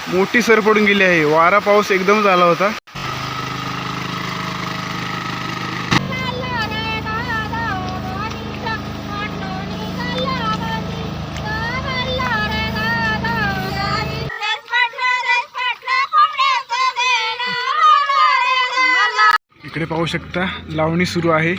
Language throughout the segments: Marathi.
मोठी सर पडून गेली आहे. वारा पाऊस एकदमच आला होता. इकडे पाहू शकता लावणी सुरू आहे.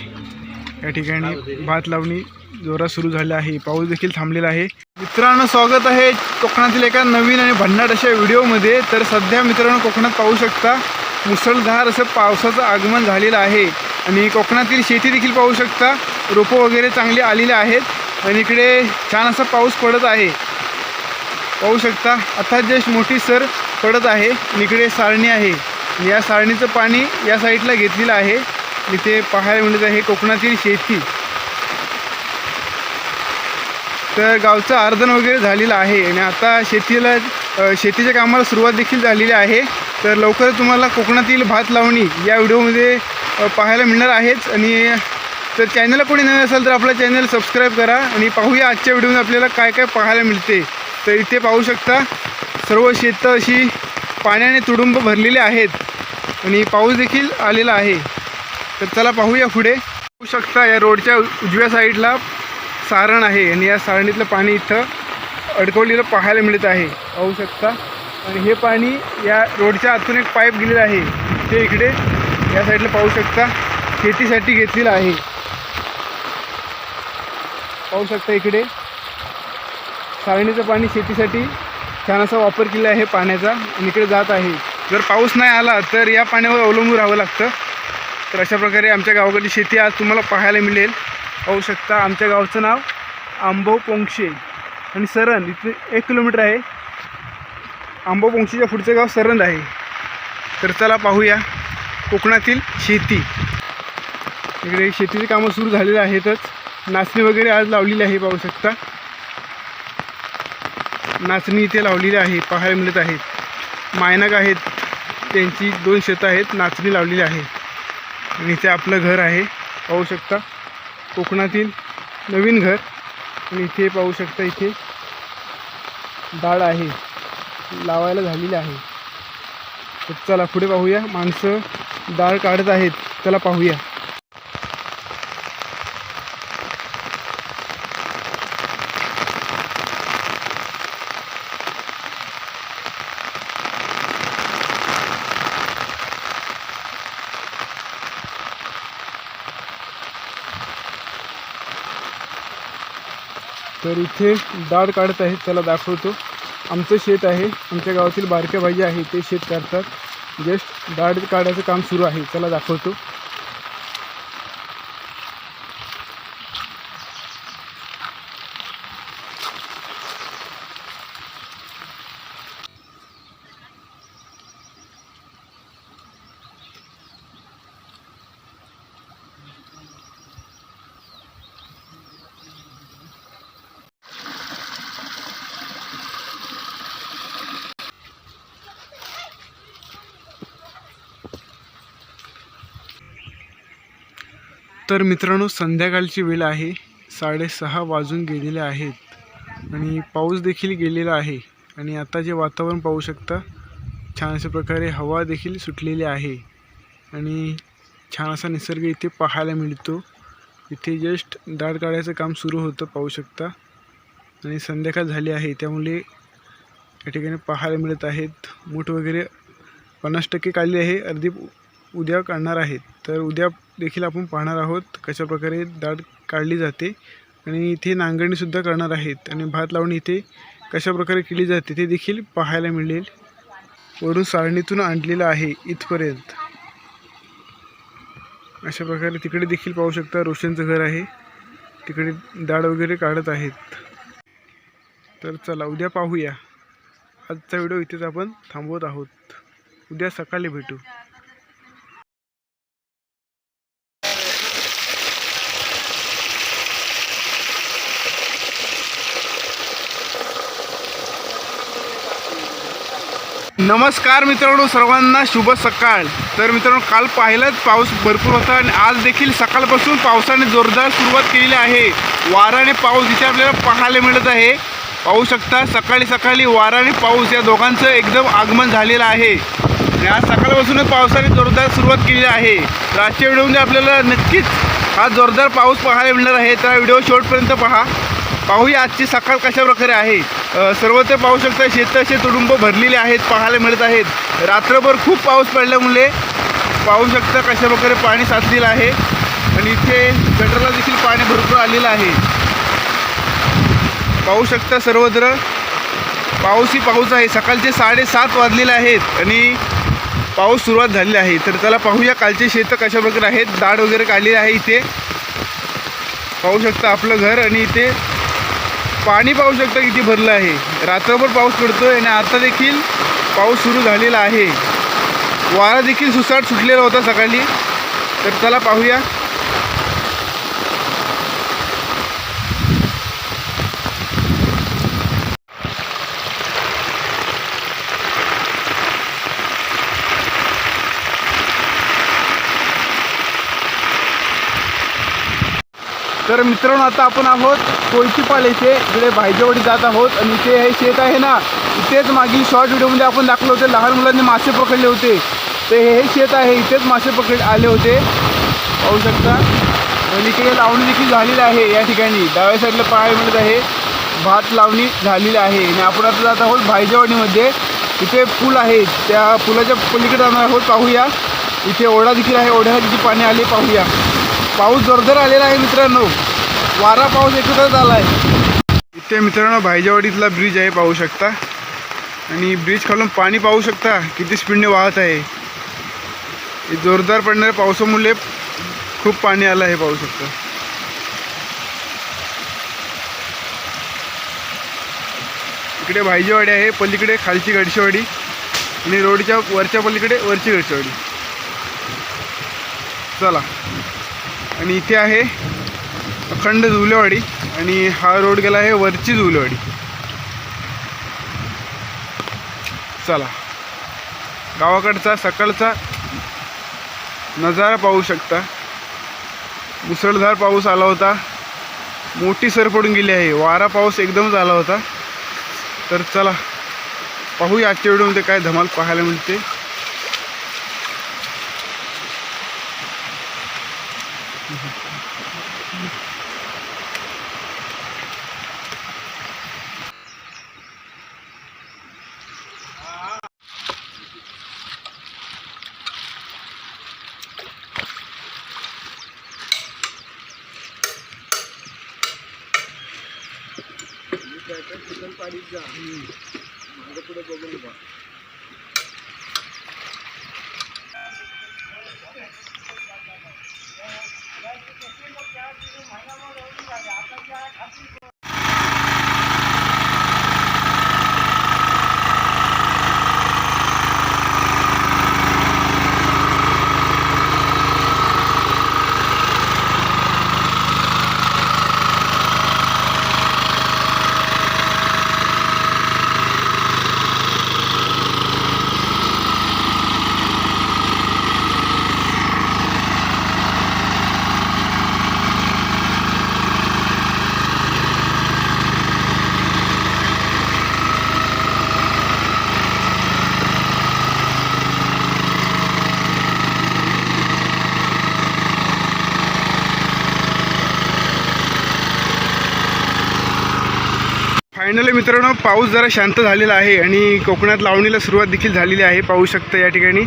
या ठिकाणी भात लावणी जोरात सुरू झाली आहे. पाऊस देखील थांबलेला आहे. मित्रांनो, स्वागत आहे कोकणातील एका नवीन आणि भन्नाट अशा व्हिडिओमध्ये. तर सध्या मित्रांनो कोकणात पाहू शकता मुसळधार असं पावसाचं आगमन झालेलं आहे आणि कोकणातील शेती देखील पाहू शकता. रोपं वगैरे चांगली आलेली आहेत आणि इकडे छान असा पाऊस पडत आहे. पाहू शकता आता जस्ट मोठी सर पडत आहे आणि इकडे सारणी आहे. या सारणीचं पाणी या साईडला घेतलेलं आहे. इथे पाहायला मिळत आहे कोकणातील शेती. तर गावचं अर्धन वगैरे झालेलं आहे आणि आता शेतीच्या कामाला सुरुवात देखील झालेली आहे. तर लवकरच तुम्हाला कोकणातील भात लावणी या व्हिडिओमध्ये पाहायला मिळणार आहेच. आणि तर चॅनलला कोणी नवीन असेल तर आपला चॅनल सबस्क्राईब करा आणि पाहूया आजच्या व्हिडिओमध्ये आपल्याला काय काय पाहायला मिळते. तर इथे पाहू शकता सर्व शेतं अशी पाण्याने तुडुंब भरलेले आहेत आणि पाऊस देखील आलेला आहे. तर चला पाहूया पुढे. पाहू शकता या रोडच्या उजव्या साईडला सारण आहे आणि या सारणीतलं पाणी इथं अडकवलेलं पाहायला मिळत आहे. पाहू शकता आणि हे पाणी या रोडच्या आतून एक पाईप गेलेलं आहे. ते इकडे या साईडला पाहू शकता शेतीसाठी घेतलेलं आहे. पाहू शकता इकडे सारणीचं पाणी शेतीसाठी छान असा वापर केला आहे पाण्याचा आणि इकडे जात आहे. जर पाऊस नाही आला तर या पाण्यावर अवलंबून राहावं लागतं. तर अशा प्रकारे आमच्या गावाकडची शेती आज तुम्हाला पाहायला मिळेल. पाहू शकता आमच्या गावचं नाव आंबोपोंक्षे आणि सरण इथे 1 किलोमीटर आहे. आंबोपोंक्षेच्या पुढचं गाव सरंद आहे. तर चला पाहूया कोकणातील शेती. इकडे शेतीची कामं सुरू झालेली आहेतच. नाचणी वगैरे आज लावलेली आहे. पाहू शकता नाचणी इथे लावलेली आहे पाहायला मिळत आहेत. मायनाक आहेत त्यांची 2 शेतं आहेत. नाचणी लावलेली आहे आणि इथे आपलं घर आहे. पाहू शकता कोकणातील नवीन घर आणि इथे पाहू शकता इथे डाळ आहे लावायला झालेली आहे. तर चला पुढे पाहूया. माणसं डाळ काढत आहेत. चला पाहूया. तर इथे डाळ काढत आहेत. चला दाखवतो. आमचं शेत आहे. आमच्या गावातील बारक्या भाजी आहे ते शेत करतात. जस्ट डाळ काढायचं काम सुरू आहे. चला दाखवतो. तर मित्रांनो संध्याकाळची वेळ आहे. 6:30 वाजून गेलेले आहेत आणि पाऊस देखील गेलेला आहे. आणि आता जे वातावरण पाहू शकता छान अशा प्रकारे हवा देखील सुटलेली आहे आणि छान असा निसर्ग इथे पाहायला मिळतो. इथे जस्ट डाळ काढायचं काम सुरू होतं पाहू शकता आणि संध्याकाळ झाली आहे त्यामुळे या ठिकाणी पाहायला मिळत आहेत. मूठ वगैरे 50% काढली आहे. अर्धी उद्या काढणार आहेत. तर उद्या देखील आपण पाहणार आहोत कशा प्रकारे डाळ काढली जाते आणि इथे नांगरणीसुद्धा करणार आहेत आणि भात लावणी इथे कशा प्रकारे केली जाते ते देखील पाहायला मिळेल. वरून सारणीतून आणलेलं आहे इथपर्यंत. अशा प्रकारे तिकडे देखील पाहू शकता रोशनचं घर आहे. तिकडे डाळ वगैरे काढत आहेत. तर चला उद्या पाहूया. आजचा व्हिडिओ इथेच आपण थांबवत आहोत. उद्या सकाळी भेटू. नमस्कार मित्रांनो, सर्वांना शुभ सकाळ. तर मित्रांनो काल पाहिलंच पाऊस भरपूर होता आणि आज देखील सकाळपासून पावसाने जोरदार सुरुवात केलेली आहे. वारा आणि पाऊस इथे आपल्याला पाहायला मिळत आहे. पाहू शकता सकाळी सकाळी वारा आणि पाऊस या दोघांचं एकदम आगमन झालेलं आहे आणि आज सकाळपासूनच पावसाने जोरदार सुरुवात केली आहे. तर आजच्या व्हिडिओमध्ये आपल्याला नक्कीच हा जोरदार पाऊस पाहायला मिळणार आहे. तर व्हिडिओ शेवटपर्यंत पहा. पाहूया आजची सकाळ कशा प्रकारे आहे. सर्वत्र पाहू शकता शेतं असे तुडुंब भरलेले आहेत पाहायला मिळत आहेत. रात्रभर खूप पाऊस पडल्यामुळे पाहू शकता कशा प्रकारे पाणी साचलेलं आहे आणि इथे गटरला देखील पाणी भरपूर आलेलं आहे. पाहू शकता सर्वत्र पाऊस ही पाऊस आहे. सकाळचे 7:30 वाजलेले आहेत आणि पाऊस सुरुवात झालेली आहे. तर चला पाहूया कालचे शेतं कशा प्रकारे आहेत. दाढ वगैरे काढलेली आहे. इथे पाहू शकता आपलं घर आणि इथे पाणी पाहू शकता किती भरलं आहे. रात्रभर पाऊस पडतोय आणि आता देखील पाऊस सुरू झालेला आहे. वारा देखील सुसाट सुटलेला होता सकाळी. तर चला पाहूया. तर मित्रांनो आता आपण आहोत कोळशीपाल येथे, इकडे भाईजेवाडी जात आहोत आणि इथे हे शेत आहे ना, इथेच मागील शॉर्ट व्हिडिओमध्ये आपण दाखवलं होतं लहान मुलांनी मासे पकडले होते. ते हे शेत आहे, इथेच मासे आले होते पाहू शकता. आणि इकडे लावणी देखील झालेली आहे. या ठिकाणी डाव्या साईडला पाहायला मिळत आहे भात लावणी झालेली आहे. आणि आपण आता जात आहोत भाईजेवाडीमध्ये. इथे पूल आहे, त्या पुलाच्या पलीकडे जाणार आहोत. पाहूया इथे ओढा देखील आहे, ओढ्यात किती पाणी आले पाहूया. पाऊस जोरदार आलेला आहे मित्रांनो, वारा पाऊस एकत्रच आला आहे. इथे मित्रांनो भाईजेवाडीतला ब्रिज आहे पाहू शकता आणि ब्रिज खालून पाणी पाहू शकता किती स्पीडने वाहत आहे. जोरदार पडणाऱ्या पावसामुळे खूप पाणी आलं आहे पाहू शकता. इकडे भाईजेवाडी आहे, पलीकडे खालची गडशेवाडी आणि रोडच्या वरच्या पलीकडे वरची गडशेवाडी. चला आणि इथे आहे अखंड झुलेवाडी आणि हा रोड गेला आहे वरची झुलेवाडी. चला गावाकडचा सकाळचा नजारा पाहू शकता. मुसळधार पाऊस आला होता, मोठी सर पडून गेली आहे. वारा पाऊस एकदमच आला होता. तर चला पाहूया आजच्या व्हिडिओमध्ये काय धमाल पाहायला मिळते. पुढे बघून बघा. फायनली मित्रांनो पाऊस जरा शांत झालेला आहे आणि कोकणात लावणीला सुरुवात देखील झालेली आहे. पाहू शकता या ठिकाणी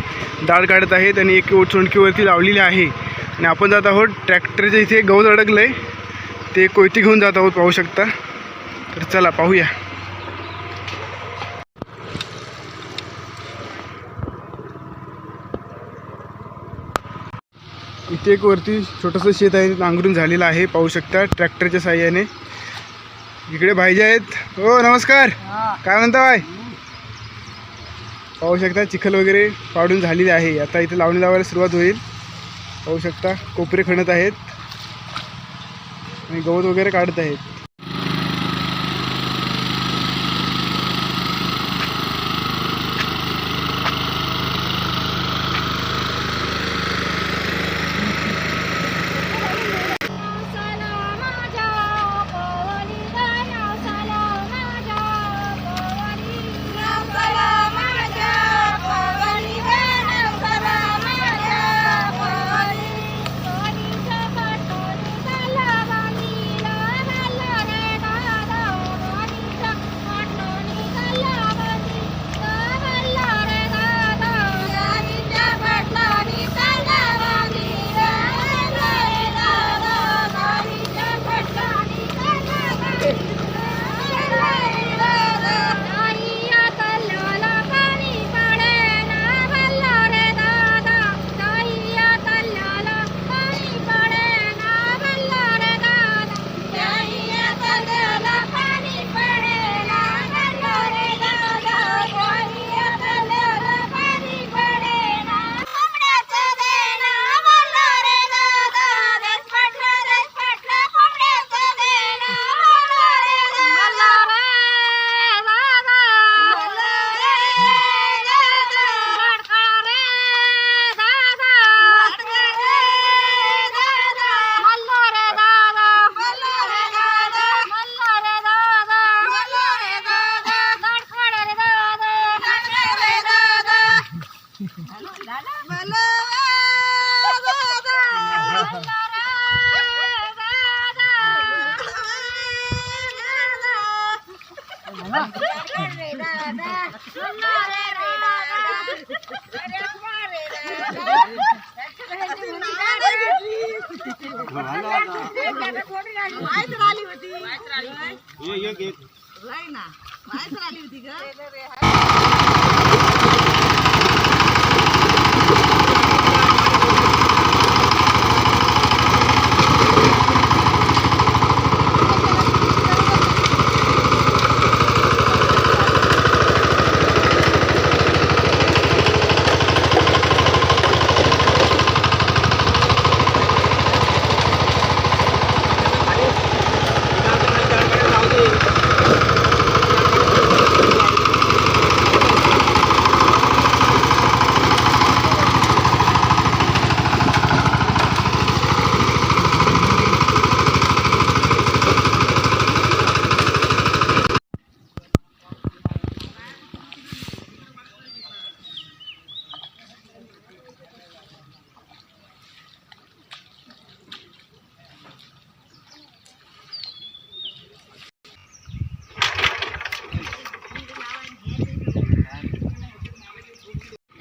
दाढ काढत आहेत आणि एक चोंडकीवरती लावलेली आहे आणि आपण जात आहोत ट्रॅक्टरच्या इथे गवत अडकलं आहे, ते कोयती घेऊन जात आहोत पाहू शकता. तर चला पाहूया. इथे एक वरती छोटंसं शेत आहे, नांगरून झालेलं आहे पाहू शकता ट्रॅक्टरच्या साहाय्याने. इकडे भाईजी आहेत. हो नमस्कार, काय म्हणता बाय. पाहू शकता चिखल वगैरे पाडून झालेली आहे. आता इथे लावणी लावायला सुरुवात होईल. पाहू शकता कोपरे खणत आहेत आणि गवत वगैरे काढत आहेत.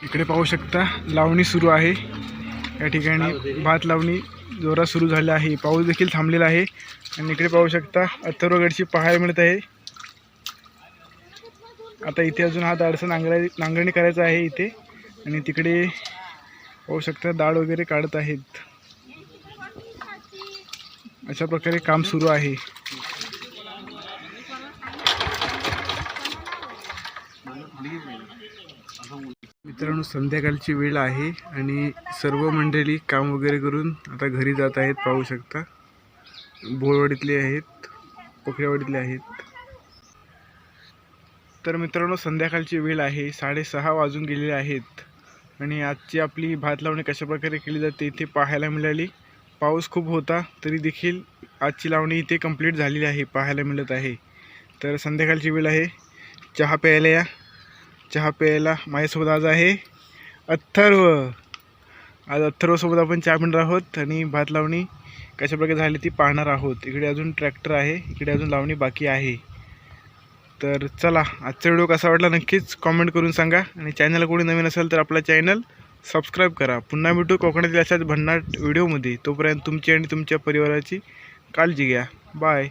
इकडे पाहू शकता लावणी सुरू आहे। या ठिकाणी भात लावणी जोरात सुरू झाली आहे। पाऊस देखील थांबलेला आहे आणि इकडे पाहू शकता अथर्वगडची पहाड मिळत आहे। आता इथे अजून हा दाडसा नांगरणी करायचा आहे इथे, आणि तिकडे पाहू शकता दाळ वगैरे काढत आहेत। अशा प्रकारे काम सुरू आहे। मित्रांनो, संध्याकाळची वेळ आहे आणि सर्व मंडळी काम वगैरे करून आता घरी जात आहेत। पाहू शकता बोरवाडीतले आहेत, पोखरेवाडीतले आहेत। तर मित्रांनो, संध्याकाळची वेळ आहे, 6:30 वाजून गेलेले आहेत आणि आजची आपली भात लावणी कशा प्रकारे केली जाते इथे पाहायला मिळाली। पाऊस खूप होता तरी देखील आजची लावणी इथे कंप्लीट झालेली आहे, पाहायला मिळत आहे। तर संध्याकाळची वेळ आहे, चहा प्यायला या। चहा प्यायला माझ्यासोबत आज आहे अथर्व। आज अथर्वसोबत आपण चहा पिणार आहोत आणि भात लावणी कशा प्रकारे झाली ती पाहणार आहोत। इकडे अजून ट्रॅक्टर आहे, इकडे अजून लावणी बाकी आहे। तर चला, आजचा व्हिडिओ कसा वाटला नक्कीच कॉमेंट करून सांगा आणि चॅनल कोणी नवीन असेल तर आपला चॅनल सबस्क्राईब करा। पुन्हा भेटू कोकणातील अशाच भन्नाट व्हिडिओमध्ये। तोपर्यंत तुमची आणि तुमच्या परिवाराची काळजी घ्या। बाय।